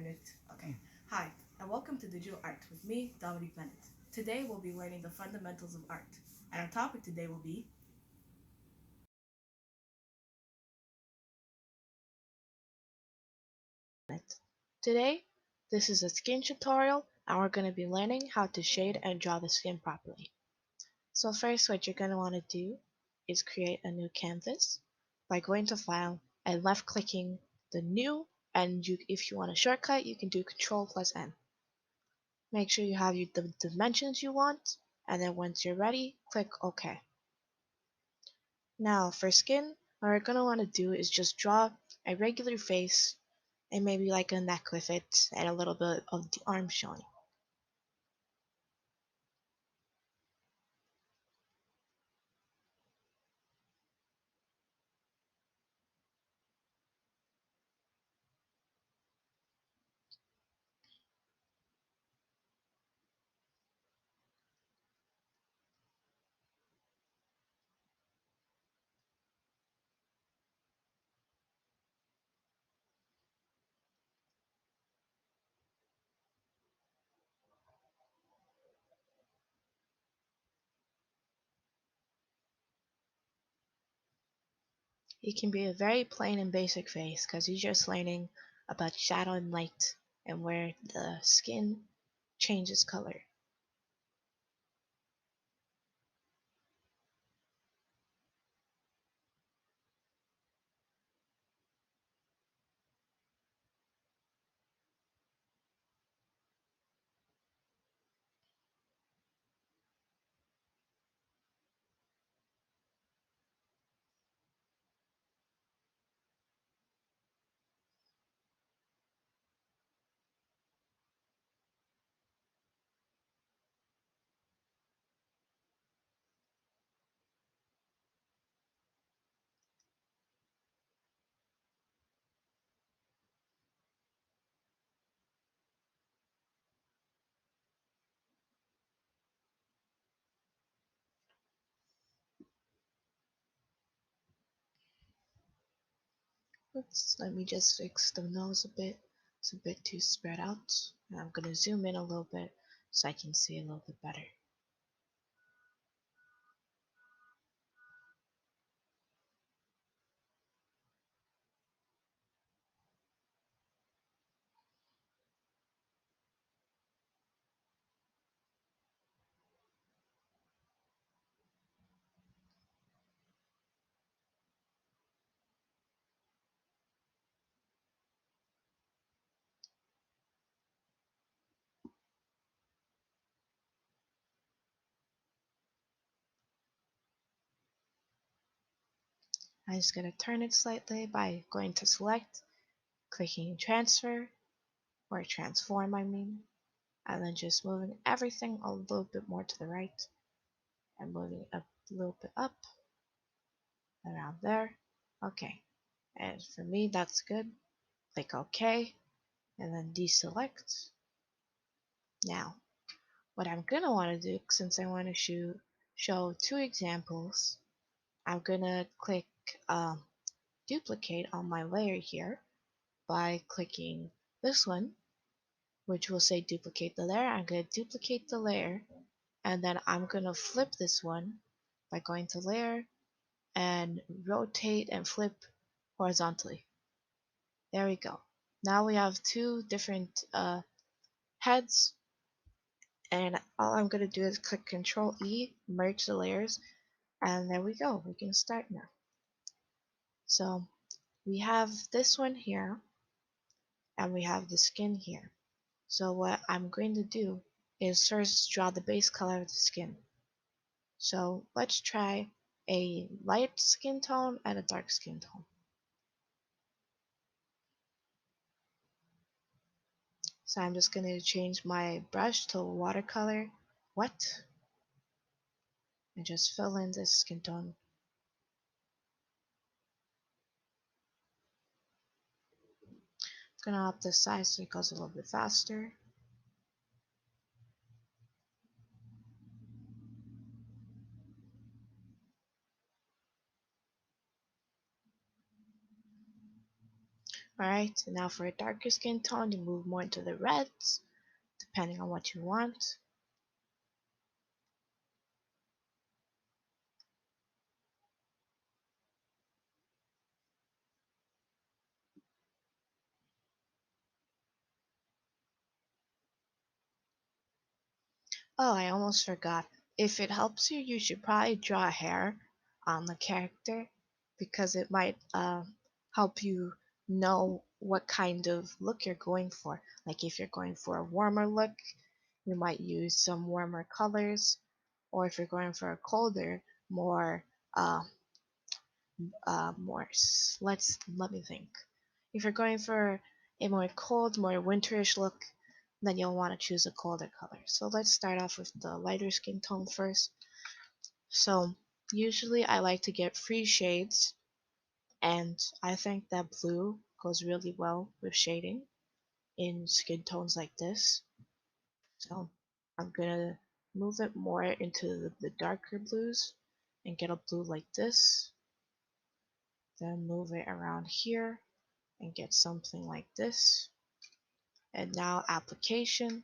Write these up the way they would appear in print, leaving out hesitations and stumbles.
minute. Okay. Hi, and welcome to Digital Art with me, Dominique. Today we'll be learning the fundamentals of art, and our topic today will be Today, this is a skin tutorial and we're going to be learning how to shade and draw the skin properly. So first what you're going to want to do is create a new canvas by going to File and left clicking the New, and if you want a shortcut you can do Control plus N. Make sure you have the dimensions you want, and then once you're ready click OK. Now for skin, what we're going to want to do is just draw a regular face and maybe like a neck with it and a little bit of the arm showing. It can be a very plain and basic face because you're just learning about shadow and light and where the skin changes color. Oops, let me just fix the nose a bit. It's a bit too spread out. And I'm going to zoom in a little bit so I can see a little bit better. I'm just going to turn it slightly by going to Select, clicking Transfer, or Transform I mean, and then just moving everything a little bit more to the right and moving it up a little bit up around there. Okay, and for me that's good. Click OK and then deselect. Now what I'm gonna want to do, since I want to show two examples, I'm gonna click duplicate on my layer here by clicking this one, which will say duplicate the layer. I'm gonna duplicate the layer, and then I'm gonna flip this one by going to layer and rotate and flip horizontally. There we go. Now we have two different heads, and all I'm going to do is click Control E, merge the layers, and there we go. We can start now. So we have this one here, and we have the skin here. So what I'm going to do is first draw the base color of the skin. So let's try a light skin tone and a dark skin tone. So I'm just going to change my brush to watercolor wet and just fill in this skin tone. I'm going to up the size so it goes a little bit faster. Alright, so now for a darker skin tone, you move more into the reds, depending on what you want. Oh, I almost forgot. If it helps you, you should probably draw hair on the character because it might help you know what kind of look you're going for. Like if you're going for a warmer look, you might use some warmer colors, or if you're going for a colder, more uh, let me think. If you're going for a more cold, more winterish look, then you'll want to choose a colder color. So let's start off with the lighter skin tone first. So usually I like to get three shades, and I think that blue goes really well with shading in skin tones like this. So I'm gonna move it more into the darker blues and get a blue like this. Then move it around here and get something like this. And now application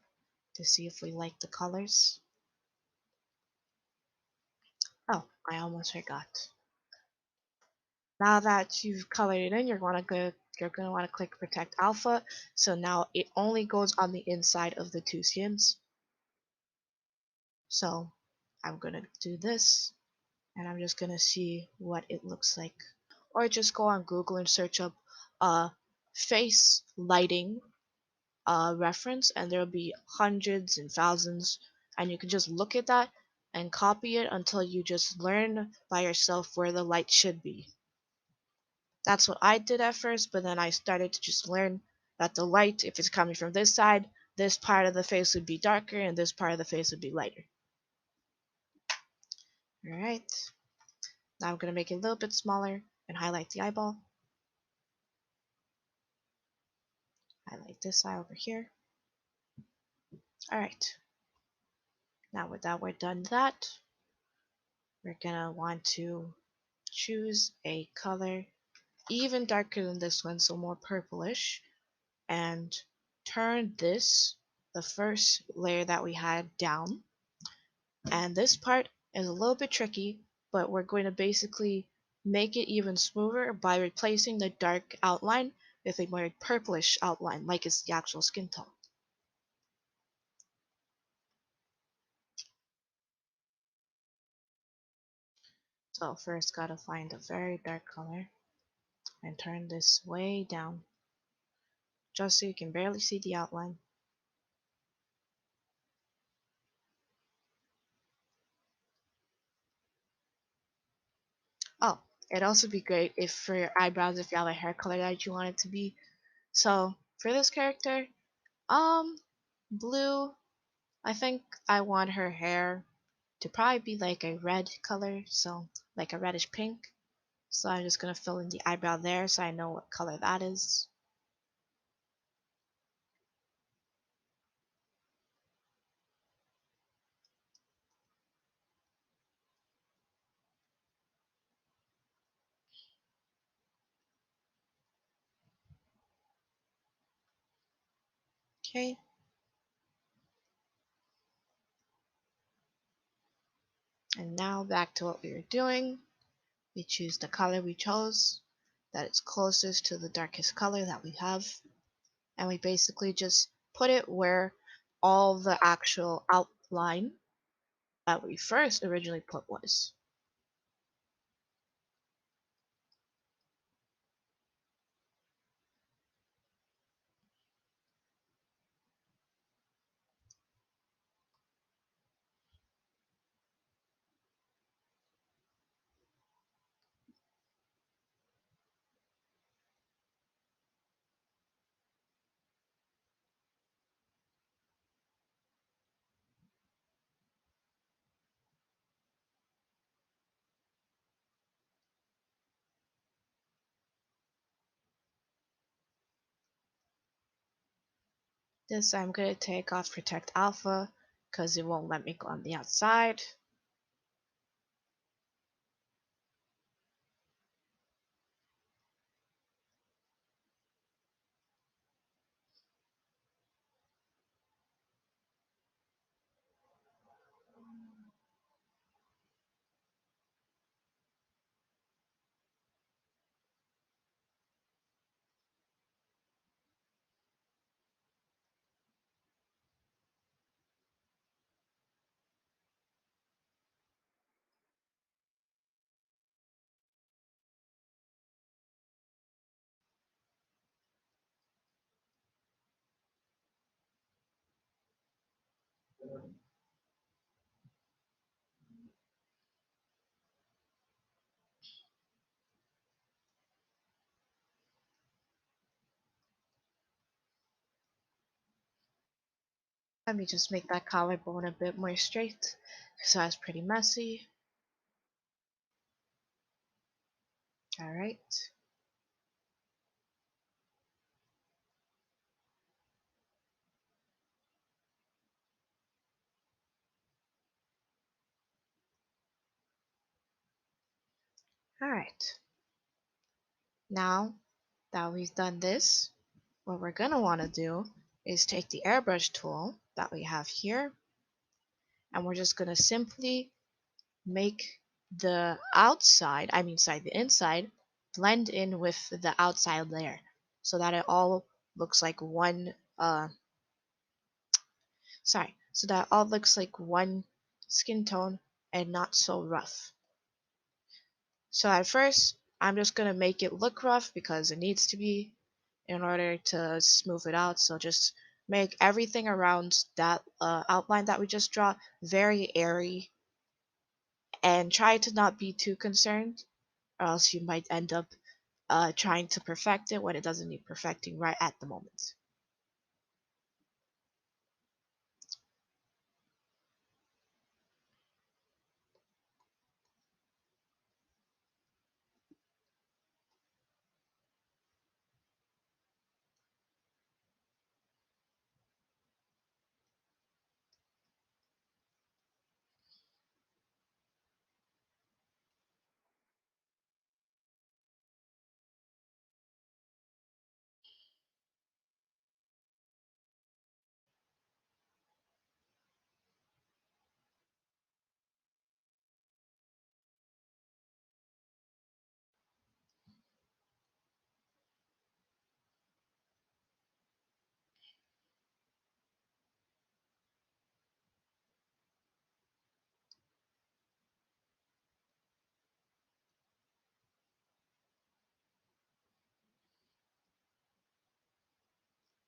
to see if we like the colors. Oh, I almost forgot. Now that you've colored it in, you're gonna want to click protect alpha. So now it only goes on the inside of the two skins. So I'm gonna do this, and I'm just gonna see what it looks like. Or just go on Google and search up face lighting reference, and there'll be hundreds and thousands, and you can just look at that and copy it until you just learn by yourself where the light should be. That's what I did at first, but then I started to just learn that the light, if it's coming from this side, this part of the face would be darker and this part of the face would be lighter. Alright, now I'm going to make it a little bit smaller and highlight the eyeball. Highlight this eye over here. Alright, now with that we're done that, we're going to want to choose a color even darker than this one, so more purplish, and turn this, the first layer that we had, down. And this part is a little bit tricky, but we're going to basically make it even smoother by replacing the dark outline with a more purplish outline, like it's the actual skin tone. So first gotta find a very dark color and turn this way down, just so you can barely see the outline. Oh, it'd also be great if for your eyebrows, if you have a hair color that you want it to be. So for this character, blue, I think I want her hair to probably be like a red color, so like a reddish pink. So I'm just gonna fill in the eyebrow there so I know what color that is. Okay, and now back to what we were doing. We choose the color we chose that is closest to the darkest color that we have, and we basically just put it where all the actual outline that we first originally put was. This I'm going to take off protect alpha because it won't let me go on the outside. Let me just make that collarbone a bit more straight, so that's pretty messy. Alright. Alright. Now that we've done this, what we're going to want to do is take the airbrush tool that we have here, and we're just going to simply make the outside, the inside, blend in with the outside layer so that it all looks like one skin tone and not so rough. So at first, I'm just going to make it look rough because it needs to be in order to smooth it out. So just make everything around that outline that we just draw very airy, and try to not be too concerned, or else you might end up trying to perfect it when it doesn't need perfecting right at the moment.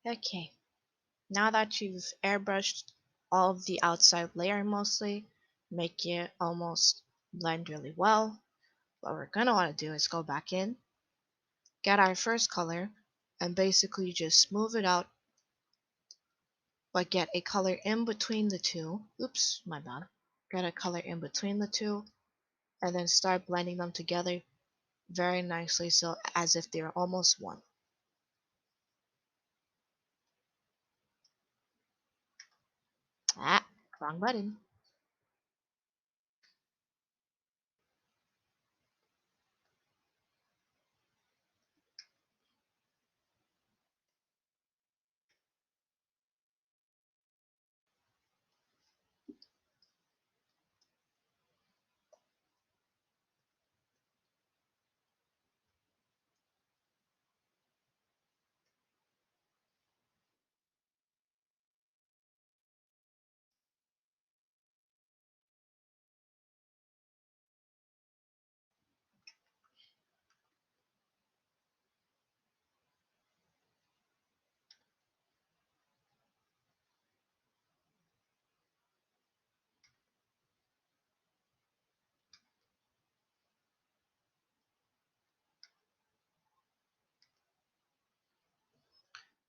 Okay, now that you've airbrushed all of the outside layer mostly, make it almost blend really well, what we're going to want to do is go back in, get our first color, and basically just smooth it out, but get a color in between the two. Oops, my bad. Get a color in between the two, and then start blending them together very nicely, so as if they're almost one. Ah, wrong button.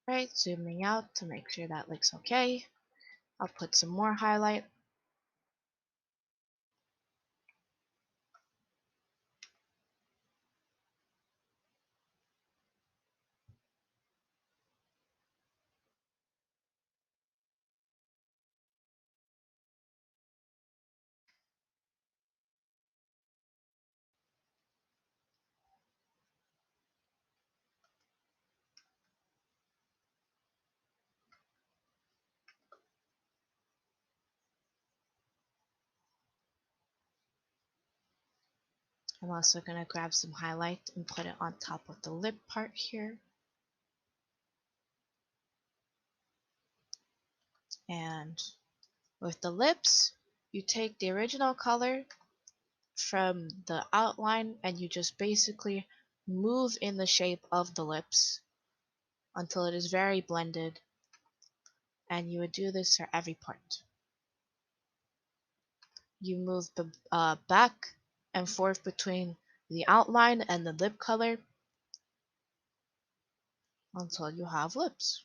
Right, zooming out to make sure that looks okay. I'll put some more highlight. I'm also going to grab some highlight and put it on top of the lip part here. And with the lips, you take the original color from the outline and you just basically move in the shape of the lips until it is very blended, and you would do this for every part. You move the back and forth between the outline and the lip color until you have lips.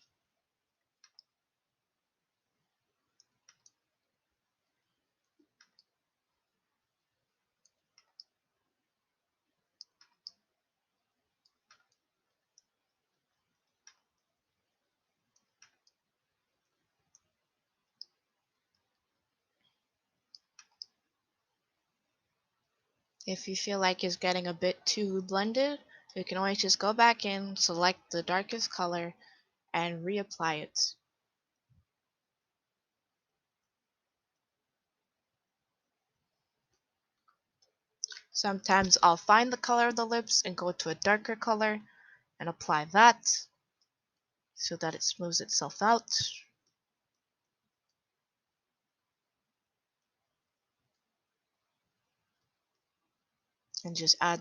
If you feel like it's getting a bit too blended, you can always just go back in, select the darkest color, and reapply it. Sometimes I'll find the color of the lips and go to a darker color and apply that so that it smooths itself out. And just uh,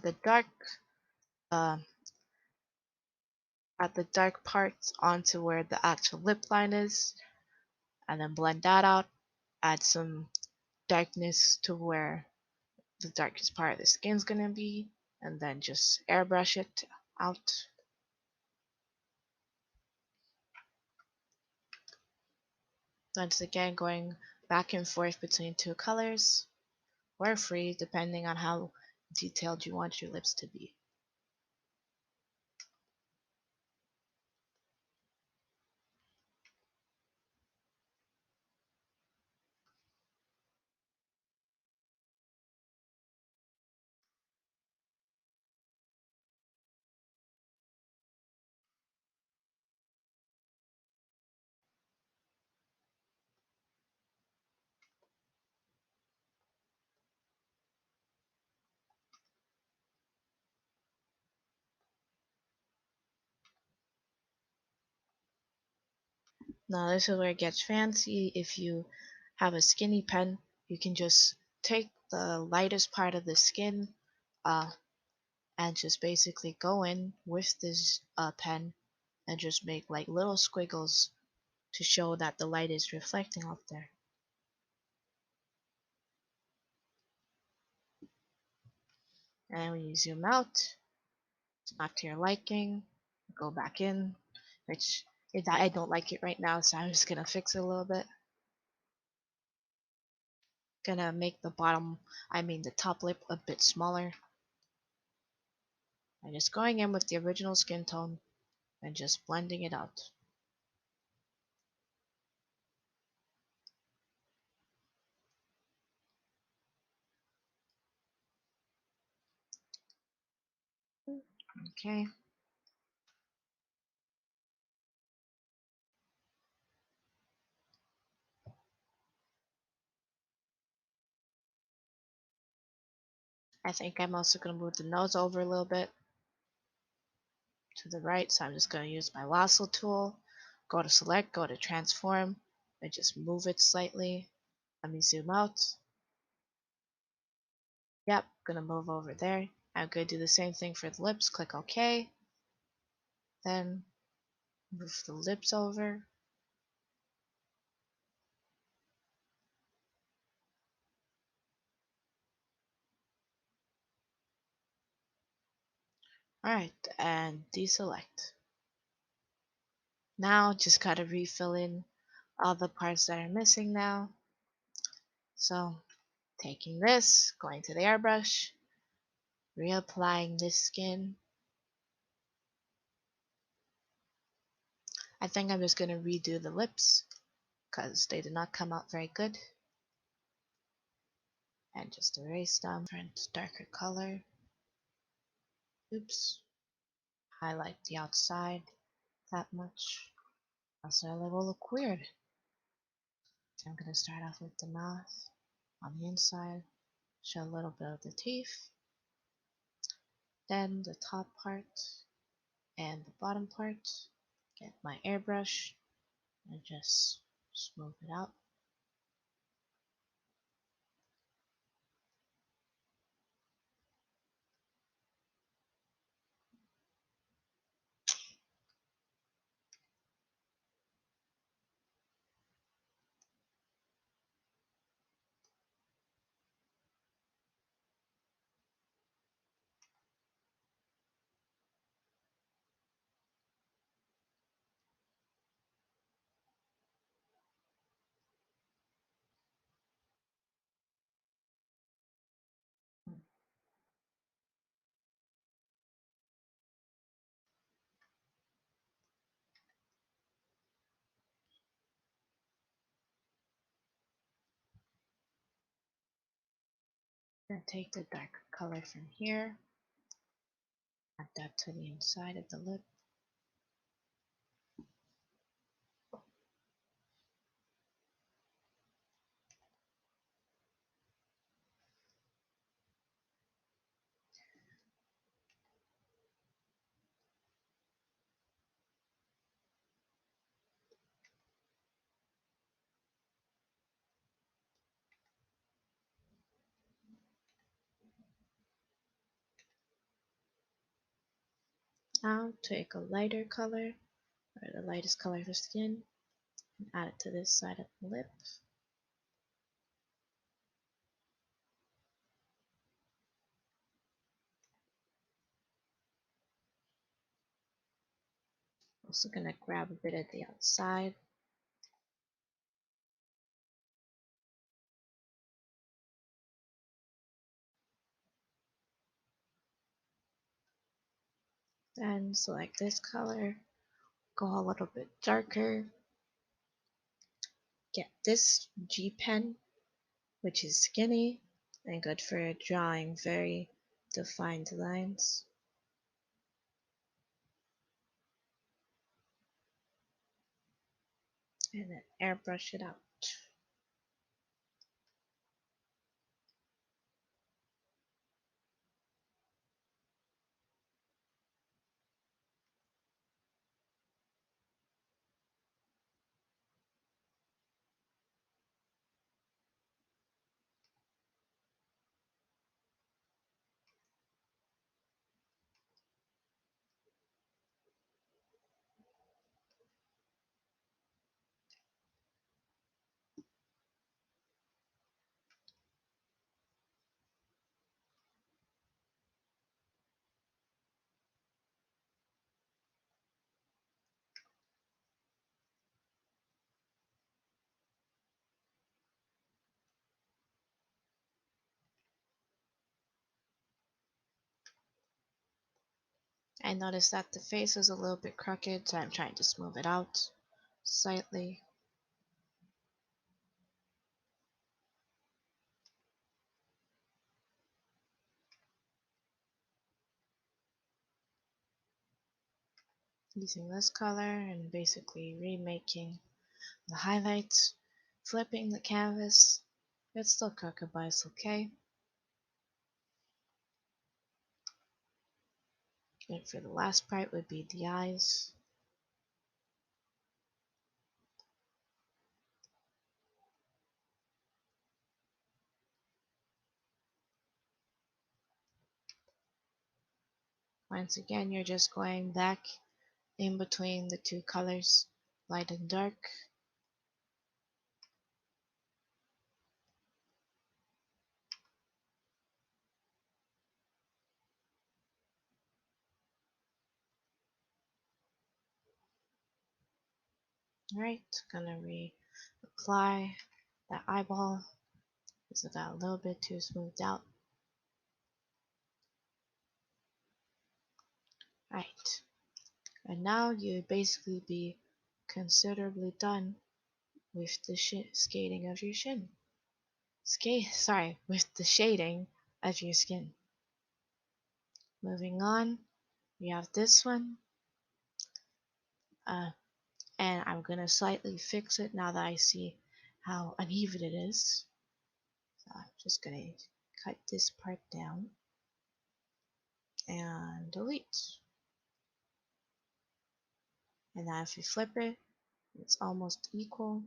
add the dark parts onto where the actual lip line is, and then blend that out. Add some darkness to where the darkest part of the skin's gonna be, and then just airbrush it out. Once again, going back and forth between two colors, or free, depending on how detailed you want your lips to be. Now this is where it gets fancy. If you have a skinny pen, you can just take the lightest part of the skin uh, and just basically go in with this pen and just make like little squiggles to show that the light is reflecting off there. And when you zoom out, it's not to your liking, go back in, which I don't like it right now, so I'm just gonna fix it a little bit. Gonna make the the top lip a bit smaller. And just going in with the original skin tone and just blending it out. Okay. I think I'm also gonna move the nose over a little bit to the right, so I'm just gonna use my lasso tool, go to select, go to transform, and just move it slightly. Let me zoom out. Yep, gonna move over there. I'm gonna do the same thing for the lips. Click OK. Then move the lips over. Alright, and deselect. Now just gotta refill in all the parts that are missing now. So taking this, going to the airbrush, reapplying this skin. I think I'm just gonna redo the lips because they did not come out very good. And just erase them. Different darker color. Oops. Highlight the outside that much. Also, it will look weird. So I'm gonna start off with the mouth on the inside, show a little bit of the teeth, then the top part and the bottom part. Get my airbrush and just smooth it out. Then take the darker color from here, add that to the inside of the lip. Now take a lighter color, or the lightest color of the skin, and add it to this side of the lip. Also gonna grab a bit at the outside. Then select this color, go a little bit darker, get this G pen, which is skinny and good for drawing very defined lines. And then airbrush it out. I noticed that the face is a little bit crooked, so I'm trying to smooth it out slightly. Using this color and basically remaking the highlights, flipping the canvas. It's still crooked, but it's okay. And for the last part would be the eyes. Once again, you're just going back in between the two colors, light and dark. Alright, gonna reapply that eyeball because it got a little bit too smoothed out. Alright, and now you'd basically be considerably done with the skating of your shin. With the shading of your skin. Moving on, we have this one. And I'm gonna slightly fix it now that I see how uneven it is. So I'm just gonna cut this part down and delete. And now if you flip it, it's almost equal.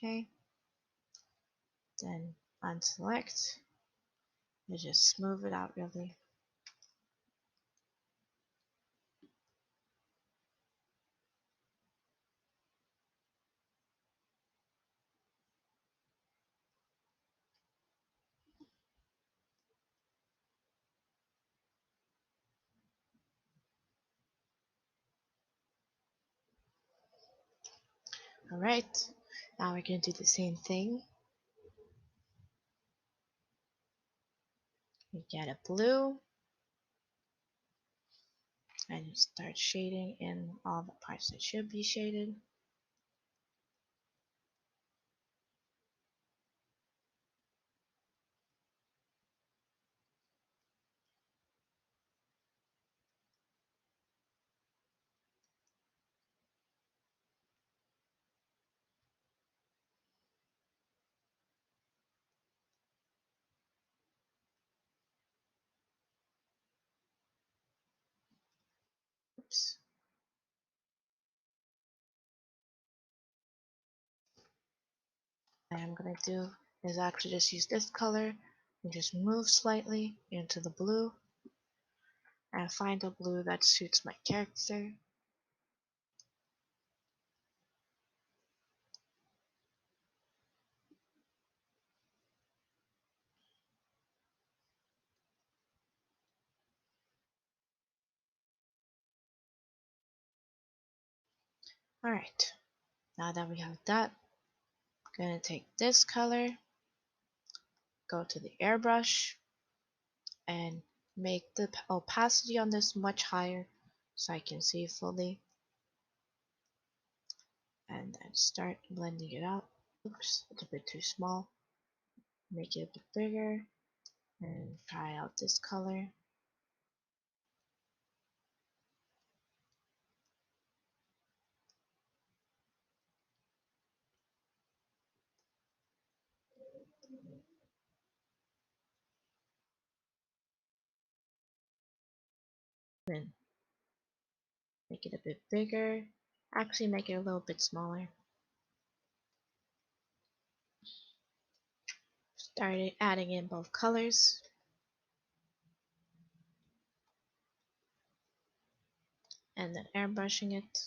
Okay. Then unselect and just smooth it out really. Alright, now we're going to do the same thing. You get a blue and you start shading in all the parts that should be shaded. Oops. What I'm going to do is actually just use this color and just move slightly into the blue and find a blue that suits my character. Alright, now that we have that, I'm going to take this color, go to the airbrush, and make the opacity on this much higher so I can see fully, and then start blending it out. Oops, it's a bit too small. Make it a bit bigger and try out this color. Then make it a bit bigger. Actually make it a little bit smaller. Started adding in both colors. And then airbrushing it.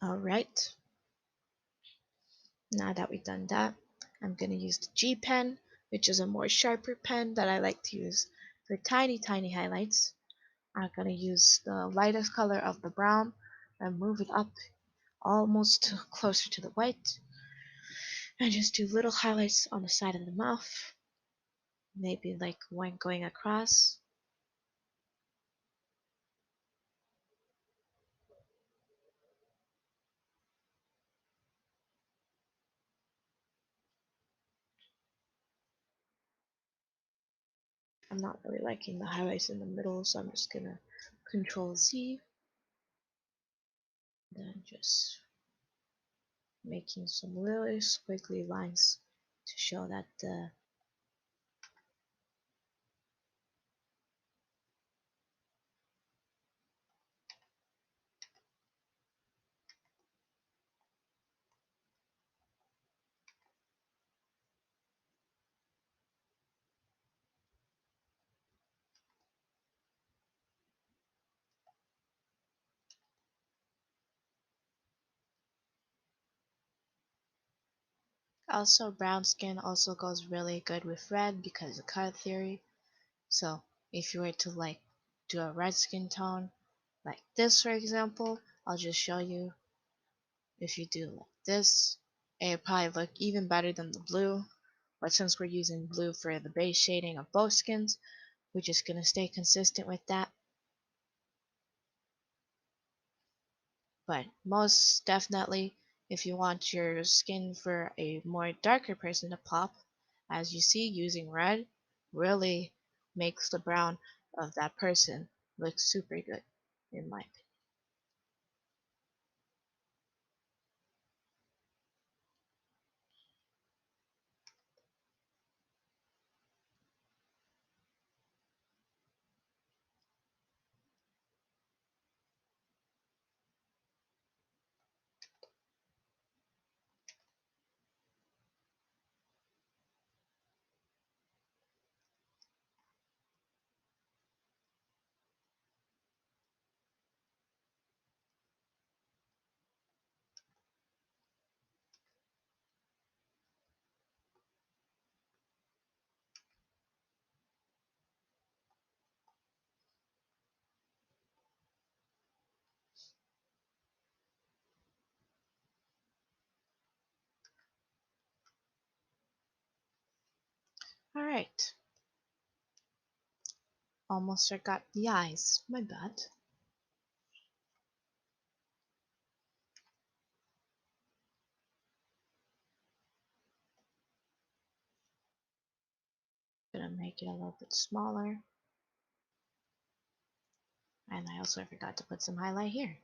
Alright, now that we've done that, I'm going to use the G pen, which is a more sharper pen that I like to use for tiny highlights. I'm going to use the lightest color of the brown and move it up almost closer to the white. And just do little highlights on the side of the mouth, maybe like one going across. I'm not really liking the highlights in the middle, so I'm just gonna Control Z, then just making some little squiggly lines to show that the also brown skin also goes really good with red because of color theory. So if you were to like do a red skin tone like this, for example, I'll just show you. If you do like this, it'll probably look even better than the blue. But since we're using blue for the base shading of both skins, we're just gonna stay consistent with that. But most definitely, if you want your skin for a more darker person to pop, as you see, using red really makes the brown of that person look super good, in my opinion. Alright, almost forgot the eyes. My bad. Gonna make it a little bit smaller. And I also forgot to put some highlight here.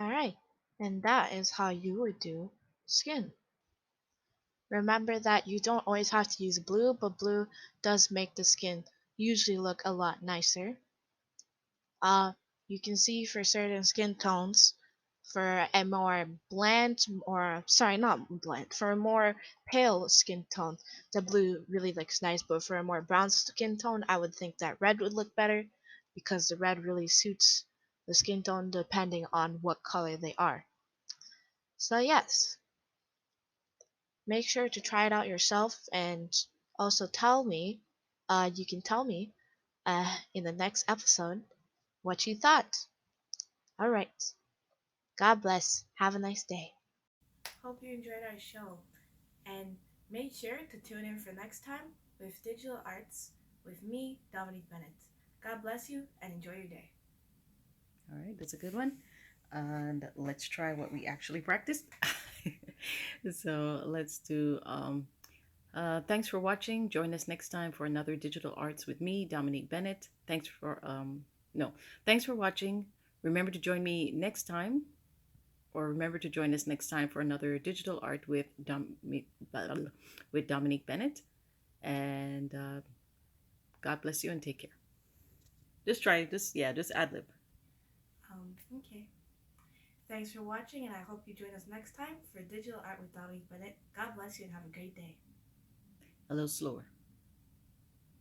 Alright, and that is how you would do skin. Remember that you don't always have to use blue, but blue does make the skin usually look a lot nicer. Uh, you can see for certain skin tones, for a more bland, or sorry, not bland, for a more pale skin tone, the blue really looks nice. But for a more brown skin tone, I would think that red would look better because the red really suits the skin tone depending on what color they are. So yes, make sure to try it out yourself and also tell me, you can tell me in the next episode what you thought. Alright, God bless. Have a nice day. Hope you enjoyed our show, and make sure to tune in for next time with Digital Arts with me, Dominique Bennett. God bless you and enjoy your day. All right, that's a good one. And let's try what we actually practiced. So let's do. Thanks for watching. Join us next time for another Digital Arts with me, Dominique Bennett. Thanks for no, thanks for watching. Remember to join me next time, or remember to join us next time for another Digital Art with Dominique Bennett. And God bless you and take care. Just try. Just ad lib. Okay. Thanks for watching, and I hope you join us next time for Digital Art with Dominique Bennett. God bless you and have a great day. A little slower.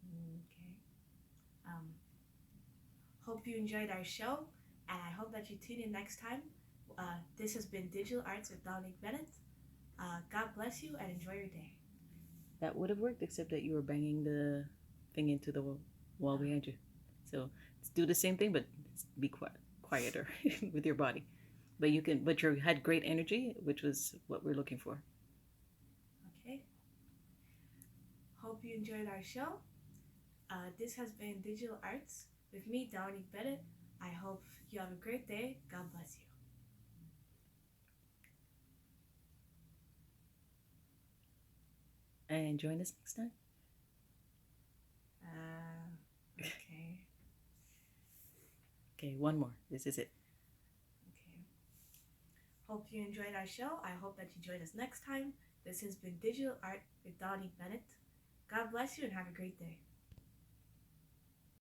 Okay. Um, Hope you enjoyed our show, and I hope that you tune in next time. This has been Digital Arts with Dominique Bennett. God bless you and enjoy your day. That would have worked, except that you were banging the thing into the wall behind you. So do the same thing, but be quieter with your body. But you can. But you had great energy, which was what we're looking for. Okay. Hope you enjoyed our show. This has been Digital Arts with me, Dominique Bennett. I hope you have a great day. God bless you. And join us next time. Okay. Okay, one more. This is it. Okay. Hope you enjoyed our show. I hope that you join us next time. This has been Digital Art with Dominique Bennett. God bless you and have a great day.